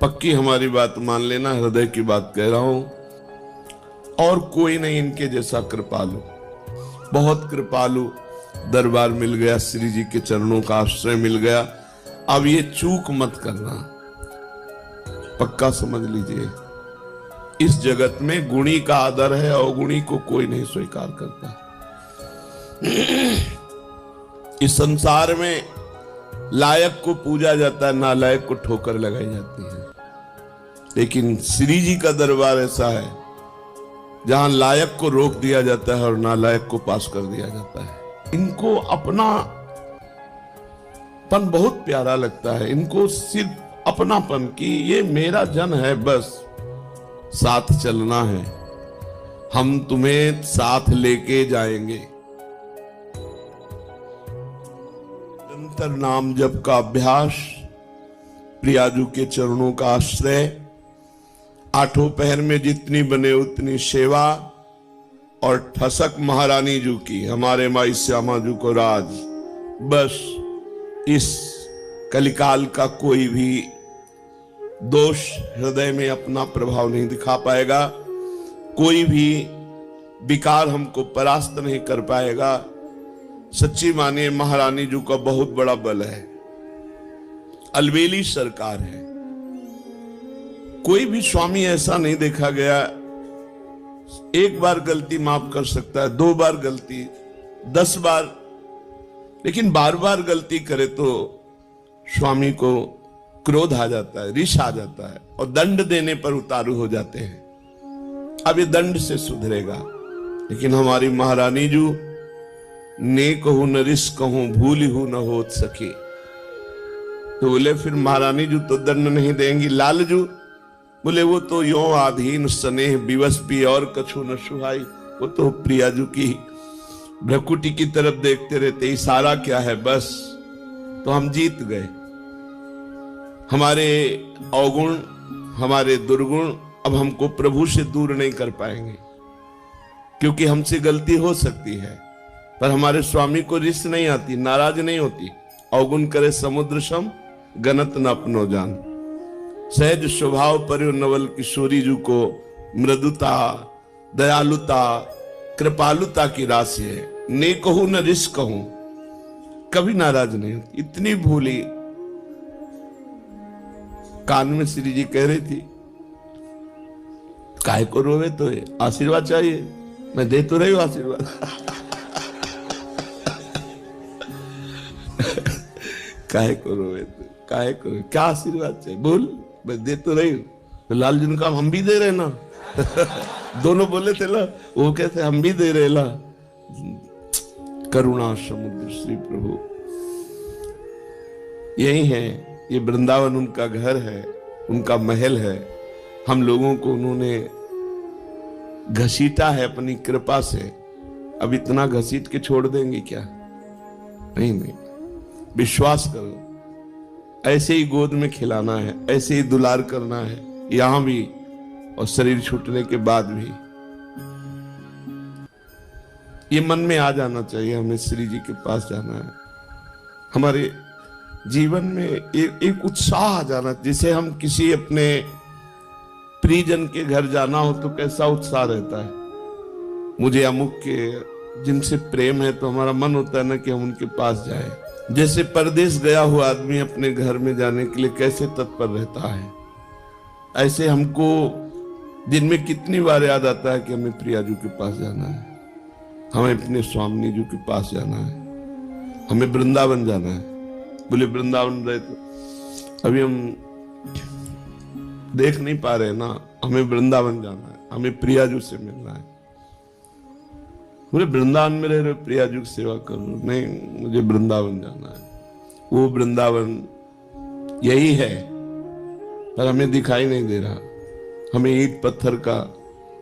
पक्की हमारी बात मान लेना, हृदय की बात कह रहा हूं। और कोई नहीं इनके जैसा कृपालु, बहुत कृपालु दरबार मिल गया, श्री जी के चरणों का आश्रय मिल गया। अब ये चूक मत करना, पक्का समझ लीजिए, इस जगत में गुणी का आदर है, अवगुणी को कोई नहीं स्वीकार करता। इस संसार में लायक को पूजा जाता है, नालायक को ठोकर लगाई जाती है। लेकिन श्री जी का दरबार ऐसा है जहां लायक को रोक दिया जाता है और नालायक को पास कर दिया जाता है। इनको अपना पन बहुत प्यारा लगता है, इनको सिर्फ अपनापन की ये मेरा जन है, बस साथ चलना है, हम तुम्हें साथ लेके जाएंगे। निरंतर नाम जप का अभ्यास, प्रियाजू के चरणों का आश्रय, आठों पहर में जितनी बने उतनी सेवा, और ठसक महारानी जू की, हमारे माई श्यामा जू को राज। बस इस कलिकाल का कोई भी दोष हृदय में अपना प्रभाव नहीं दिखा पाएगा, कोई भी विकार हमको परास्त नहीं कर पाएगा। सच्ची मानिए महारानी जू का बहुत बड़ा बल है, अलबेली सरकार है। कोई भी स्वामी ऐसा नहीं देखा गया, एक बार गलती माफ कर सकता है, 2 बार गलती, 10 बार, लेकिन बार बार गलती करे तो स्वामी को क्रोध आ जाता है, रिश आ जाता है, और दंड देने पर उतारू हो जाते हैं। अब ये दंड से सुधरेगा। लेकिन हमारी महारानी जू ने कहूं न रिस कहूं, भूल हूं न होत सके, तो बोले फिर महारानी जू तो दंड नहीं देंगी। लाल जू बोले वो तो यो आधीन स्नेह विवश भी और कछु न सुहाई, वो तो प्रियाजू की भ्रकुटी की तरफ देखते रहते, इशारा क्या है बस, तो हम जीत गए। हमारे अवगुण, हमारे दुर्गुण अब हमको प्रभु से दूर नहीं कर पाएंगे, क्योंकि हमसे गलती हो सकती है, पर हमारे स्वामी को रिस नहीं आती, नाराज नहीं होती। अवगुण करे समुद्र सम, गनत न अपनो जान। सहज स्वभाव पर नवल किशोरी जू को मृदुता, दयालुता, कृपालुता की राशि है। ने कहूं न रिस कहूं, कभी नाराज नहीं होती, इतनी भूली। कान में श्री जी कह रही थी, काहे को रोवे, तो आशीर्वाद चाहिए, मैं दे तो रही हूं आशीर्वाद। काहे को रोवे, तो काहे को, क्या आशीर्वाद चाहिए बोल, मैं दे तो रही हूं। तो लाल जी ने कहा हम भी दे रहे ना। दोनों बोले थे ना, वो कहते हम भी दे रहे ला। करुणा समुद्र श्री प्रभु यही है, ये वृंदावन उनका घर है, उनका महल है। हम लोगों को उन्होंने घसीटा है अपनी कृपा से। अब इतना घसीट के छोड़ देंगे क्या? नहीं नहीं, विश्वास करो, ऐसे ही गोद में खिलाना है, ऐसे ही दुलार करना है, यहां भी और शरीर छूटने के बाद भी। ये मन में आ जाना चाहिए, हमें श्री जी के पास जाना है। हमारे जीवन में एक उत्साह आ जाना, जिसे हम किसी अपने प्रियजन के घर जाना हो तो कैसा उत्साह रहता है। मुझे अमुक के जिनसे प्रेम है तो हमारा मन होता है ना कि हम उनके पास जाए। जैसे परदेश गया हुआ आदमी अपने घर में जाने के लिए कैसे तत्पर रहता है, ऐसे हमको दिन में कितनी बार याद आता है कि हमें प्रियाजू के पास जाना है, हमें अपने स्वामी जी के पास जाना है, हमें वृंदावन जाना है। बोले वृंदावन रहे तो अभी हम देख नहीं पा रहे ना, हमें वृंदावन जाना है, हमें प्रियाजू से मिलना है। बोले वृंदावन में रह रहे प्रियाजू की सेवा करो, नहीं मुझे वृंदावन जाना है। वो वृंदावन यही है, पर हमें दिखाई नहीं दे रहा। हमें ईंट पत्थर का,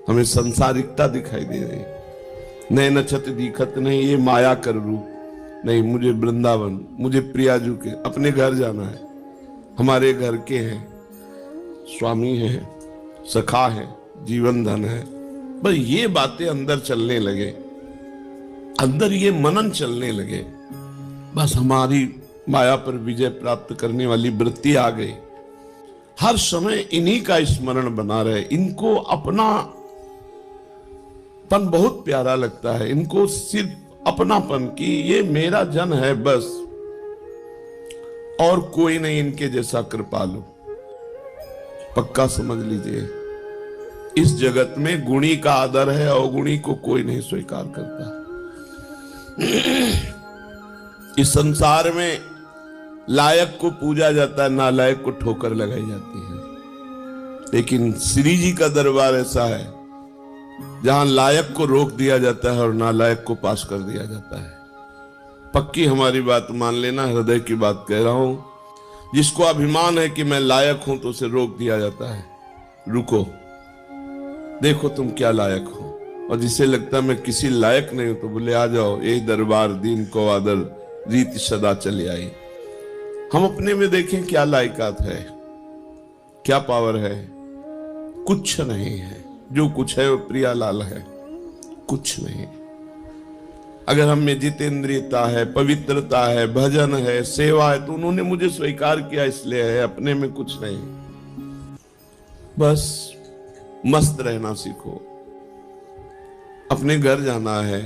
हमें संसारिकता दिखाई दे रही। नए नक्षत दिखत नहीं, ये माया कर रूप नहीं। मुझे वृंदावन, मुझे प्रियाजू के अपने घर जाना है। हमारे घर के हैं, स्वामी हैं, सखा है, जीवन धन है। बस ये बातें अंदर चलने लगे, अंदर ये मनन चलने लगे, बस हमारी माया पर विजय प्राप्त करने वाली वृत्ति आ गई। हर समय इन्हीं का स्मरण बना रहे। इनको अपनापन बहुत प्यारा लगता है, इनको सिर्फ अपनापन की ये मेरा जन है बस, और कोई नहीं इनके जैसा कृपालु। पक्का समझ लीजिए, इस जगत में गुणी का आदर है, अवगुणी को कोई नहीं स्वीकार करता। इस संसार में लायक को पूजा जाता है, नालायक को ठोकर लगाई जाती है। लेकिन श्री जी का दरबार ऐसा है जहां लायक को रोक दिया जाता है और नालायक को पास कर दिया जाता है। पक्की हमारी बात मान लेना, हृदय की बात कह रहा हूं। जिसको अभिमान है कि मैं लायक हूं तो उसे रोक दिया जाता है, रुको देखो तुम क्या लायक हो। और जिसे लगता है मैं किसी लायक नहीं हूं तो बोले आ जाओ, यही दरबार दीन को आदर रीत सदा चली आई। हम अपने में देखें क्या लायकात है, क्या पावर है। कुछ नहीं है, जो कुछ है वो प्रियालाल है, कुछ नहीं। अगर हम में जितेंद्रियता है, पवित्रता है, भजन है, सेवा है, तो उन्होंने मुझे स्वीकार किया इसलिए है, अपने में कुछ नहीं। बस मस्त रहना सीखो। अपने घर जाना है,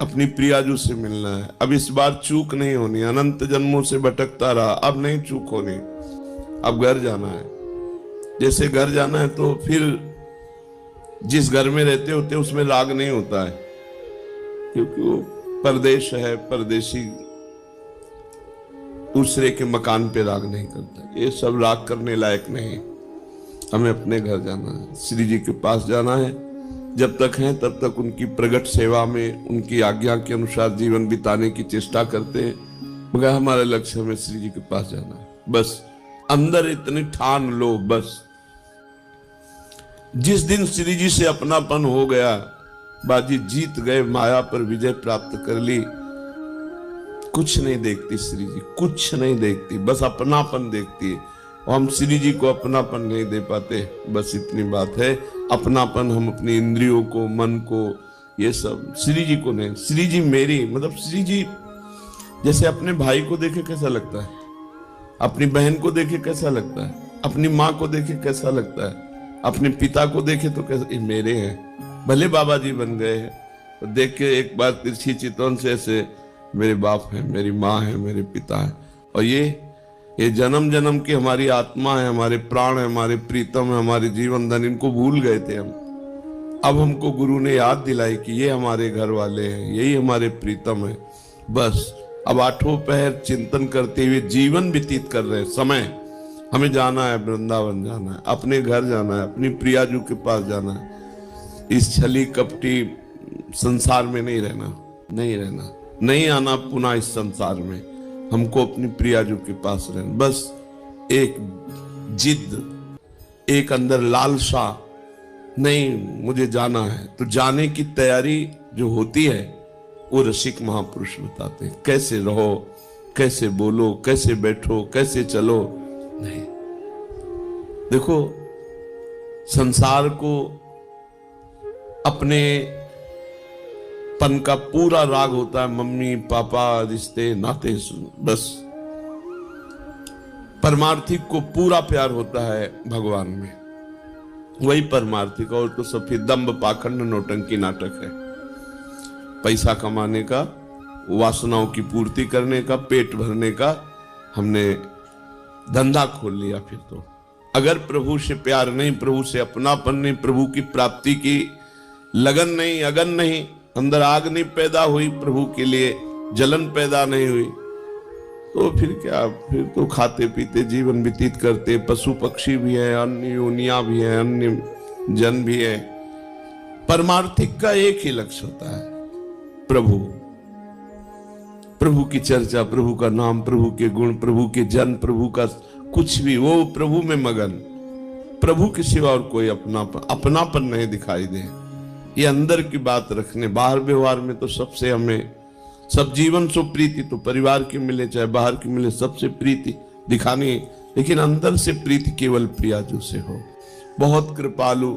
अपनी प्रियाजू से मिलना है। अब इस बार चूक नहीं होनी, अनंत जन्मों से भटकता रहा, अब नहीं चूक होनी। अब घर जाना है। जैसे घर जाना है तो फिर जिस घर में रहते होते उसमें राग नहीं होता है, क्योंकि वो परदेश है, परदेशी दूसरे के मकान पे राग नहीं करता। ये सब राग करने लायक नहीं। हमें अपने घर जाना है, श्री जी के पास जाना है। जब तक हैं तब तक उनकी प्रगट सेवा में, उनकी आज्ञा के अनुसार जीवन बिताने की चेष्टा करते हैं, मगर हमारा लक्ष्य हमें श्री जी के पास जाना है। बस अंदर इतनी ठान लो, बस जिस दिन श्री जी से अपनापन हो गया, बाजी जीत गए, माया पर विजय प्राप्त कर ली। कुछ नहीं देखती श्री जी, कुछ नहीं देखती, बस अपनापन देखती है। और हम श्री जी को अपनापन नहीं दे पाते, बस इतनी बात है। अपनापन हम अपनी इंद्रियों को, मन को, ये सब, श्री जी को नहीं। श्री जी मेरी, मतलब श्री जी जैसे अपने भाई को देखे कैसा लगता है, अपनी बहन को देखे कैसा लगता है, अपनी माँ को देखे कैसा लगता है, अपने पिता को देखे तो कैसा, ये मेरे हैं। भले बाबा जी बन गए हैं, तो देख के एक बार तिरछी चितवन से ऐसे मेरे बाप है, मेरी माँ है, मेरे पिता है। और ये जन्म जन्म की हमारी आत्मा है, हमारे प्राण है, हमारे प्रीतम है, हमारे जीवन धन, इनको भूल गए थे हम। अब हमको गुरु ने याद दिलाई कि ये हमारे घर वाले हैं, यही हमारे प्रीतम है। बस अब आठों पहर चिंतन करते हुए जीवन व्यतीत कर रहे हैं। समय हमें जाना है, वृंदावन जाना है, अपने घर जाना है, अपनी प्रियाजू के पास जाना है। इस छली कपटी संसार में नहीं रहना, नहीं रहना, नहीं आना पुनः इस संसार में। हमको अपनी प्रियाजू के पास रहना। बस एक जिद, एक अंदर लालसा, नहीं मुझे जाना है, तो जाने की तैयारी जो होती है वो रसिक महापुरुष बताते हैं। कैसे रहो, कैसे बोलो, कैसे बैठो, कैसे चलो। नहीं, देखो संसार को अपने पन का पूरा राग होता है, मम्मी पापा, रिश्ते नाते, बस परमार्थिक को पूरा प्यार होता है भगवान में, वही परमार्थिक। और तो सब फिर दंभ पाखंड नौटंकी नाटक है। पैसा कमाने का, वासनाओं की पूर्ति करने का, पेट भरने का हमने धंधा खोल लिया। फिर तो अगर प्रभु से प्यार नहीं, प्रभु से अपनापन नहीं, प्रभु की प्राप्ति की लगन नहीं, अगन नहीं, अंदर आग नहीं पैदा हुई, प्रभु के लिए जलन पैदा नहीं हुई, तो फिर क्या, फिर तो खाते पीते जीवन व्यतीत करते। पशु पक्षी भी है, अन्य योनियां भी है, अन्य जन भी है। परमार्थिक का एक ही लक्ष्य होता है, प्रभु, प्रभु की चर्चा, प्रभु का नाम, प्रभु के गुण, प्रभु के जन, प्रभु का कुछ भी, वो प्रभु में मगन। प्रभु के सिवा और कोई अपनापन नहीं दिखाई दे। ये अंदर की बात रखने, बाहर व्यवहार में तो सबसे हमें, सब जीवन सो प्रीति, तो परिवार की मिले चाहे बाहर की मिले, सबसे प्रीति दिखानी, लेकिन अंदर से प्रीति केवल प्रियाजू से हो। बहुत कृपालु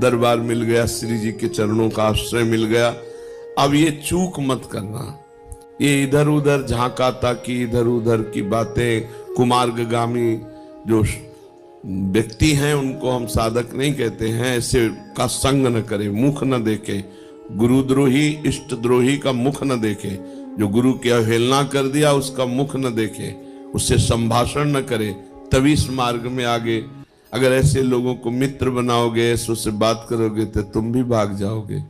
दरबार मिल गया, श्री जी के चरणों का आश्रय मिल गया। अब ये चूक मत करना, ये इधर उधर झांका ताकि, इधर उधर की बातें, कुमार्गगामी जो व्यक्ति हैं उनको हम साधक नहीं कहते हैं। ऐसे का संग न करे, मुख न देखे, गुरुद्रोही इष्ट द्रोही का मुख न देखे, जो गुरु की अवहेलना कर दिया उसका मुख न देखे, उससे संभाषण न करे, तभी इस मार्ग में आगे। अगर ऐसे लोगों को मित्र बनाओगे, ऐसे उससे बात करोगे तो तुम भी भाग जाओगे,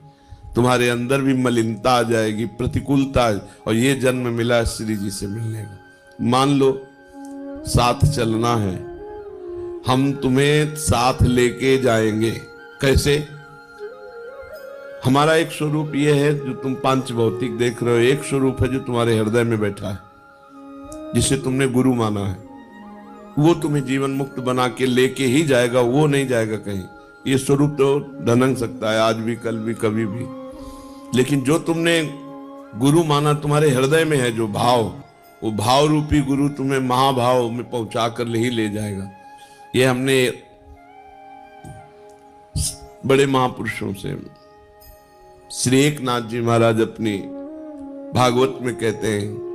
तुम्हारे अंदर भी मलिनता आ जाएगी, प्रतिकूलता। और ये जन्म मिला श्री जी से मिलने का। मान लो साथ चलना है, हम तुम्हें साथ लेके जाएंगे। कैसे? हमारा एक स्वरूप ये है जो तुम पांच भौतिक देख रहे हो, एक स्वरूप है जो तुम्हारे हृदय में बैठा है, जिसे तुमने गुरु माना है। वो तुम्हें जीवन मुक्त बना के लेके ही जाएगा, वो नहीं जाएगा कहीं। ये स्वरूप तो ढनक सकता है आज भी, कल भी, कभी भी, लेकिन जो तुमने गुरु माना तुम्हारे हृदय में है, जो भाव, वो भाव रूपी गुरु तुम्हें महाभाव में पहुंचा कर ही ले जाएगा। ये हमने बड़े महापुरुषों से, श्री एकनाथ जी महाराज अपनी भागवत में कहते हैं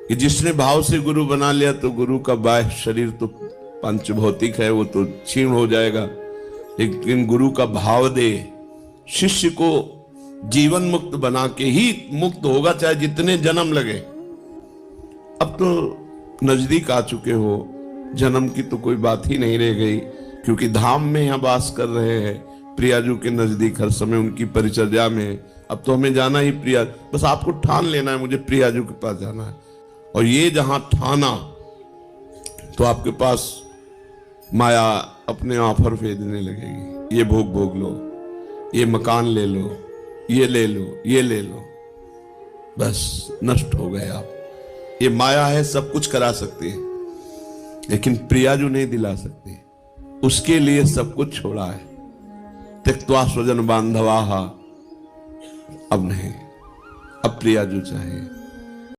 कि जिसने भाव से गुरु बना लिया तो गुरु का बाह्य शरीर तो पंचभौतिक है, वो तो क्षीण हो जाएगा, लेकिन गुरु का भाव दे शिष्य को जीवन मुक्त बना के ही मुक्त होगा, चाहे जितने जन्म लगे। अब तो नजदीक आ चुके हो, जन्म की तो कोई बात ही नहीं रह गई, क्योंकि धाम में यहाँ वास कर रहे हैं, प्रियाजू के नजदीक हर समय उनकी परिचर्या में। अब तो हमें जाना ही प्रिया, बस आपको ठान लेना है मुझे प्रियाजू के पास जाना है। और ये जहां ठाना तो आपके पास माया अपने ऑफर भेजने लगेगी, ये भोग भोग लो, ये मकान ले लो, ये ले लो, ये ले लो, बस नष्ट हो गए आप। ये माया है, सब कुछ करा सकती है, लेकिन प्रियाजू नहीं दिला सकती। उसके लिए सब कुछ छोड़ा है। त्यक्त्वा स्वजन बांधवाहा, अब नहीं, अब प्रियाजू चाहिए।